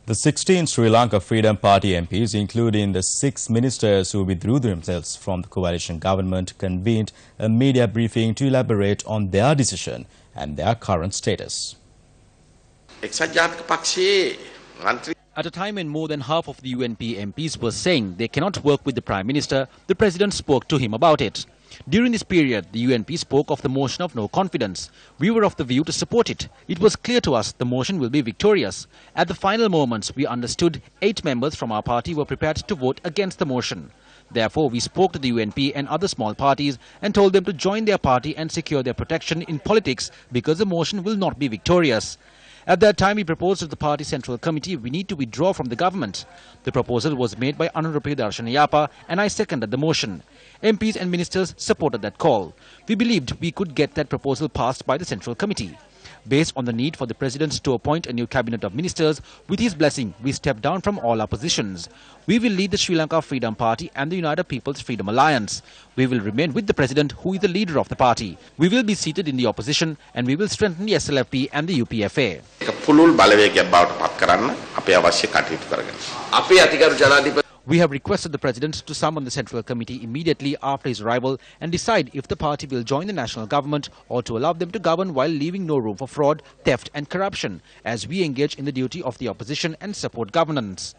The 16 Sri Lanka Freedom Party MPs, including the 6 ministers who withdrew themselves from the coalition government, convened a media briefing to elaborate on their decision and their current status. At a time when more than half of the UNP MPs were saying they cannot work with the Prime Minister, the President spoke to him about it. During this period, the UNP spoke of the motion of no confidence. We were of the view to support it. It was clear to us the motion will be victorious. At the final moments, we understood 8 members from our party were prepared to vote against the motion. Therefore, we spoke to the UNP and other small parties and told them to join their party and secure their protection in politics because the motion will not be victorious. At that time, we proposed to the party central committee we need to withdraw from the government. The proposal was made by Honorable Darshana Yapa and I seconded the motion. MPs and ministers supported that call. We believed we could get that proposal passed by the central committee. Based on the need for the President to appoint a new cabinet of ministers, with his blessing, we stepped down from all our positions. We will lead the Sri Lanka Freedom Party and the United People's Freedom Alliance. We will remain with the President, who is the leader of the party. We will be seated in the opposition and we will strengthen the SLFP and the UPFA. We have requested the President to summon the Central Committee immediately after his arrival and decide if the party will join the national government or to allow them to govern while leaving no room for fraud, theft and corruption, as we engage in the duty of the opposition and support governance.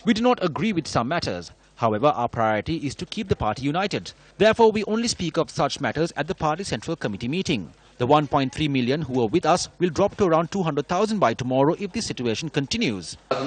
We do not agree with some matters. However, our priority is to keep the party united. Therefore, we only speak of such matters at the party central committee meeting. The 1.3 million who are with us will drop to around 200,000 by tomorrow if this situation continues. It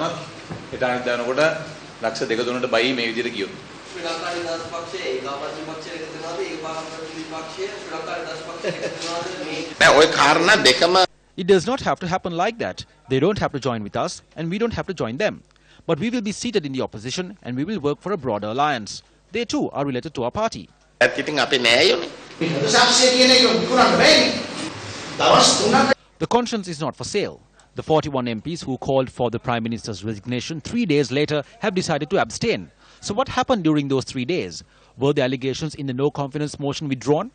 does not have to happen like that. They don't have to join with us and we don't have to join them. But we will be seated in the opposition and we will work for a broader alliance. They too are related to our party. The conscience is not for sale. The 41 MPs who called for the Prime Minister's resignation 3 days later have decided to abstain. So what happened during those 3 days? Were the allegations in the no confidence motion withdrawn?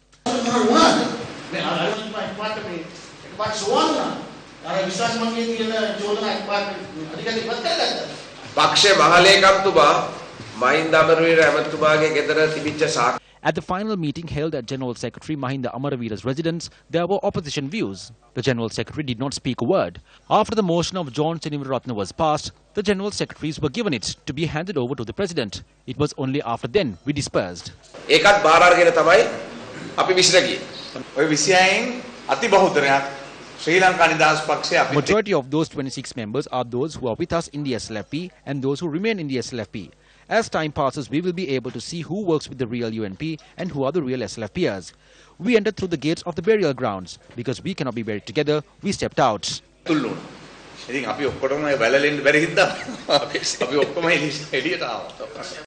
At the final meeting held at General Secretary Mahinda Amaravira's residence, there were opposition views. The General Secretary did not speak a word. After the motion of John Senivaratna was passed, the General Secretaries were given it to be handed over to the President. It was only after then we dispersed. Majority of those 26 members are those who are with us in the SLFP and those who remain in the SLFP. As time passes, we will be able to see who works with the real UNP and who are the real SLFPers. We entered through the gates of the burial grounds. Because we cannot be buried together, we stepped out.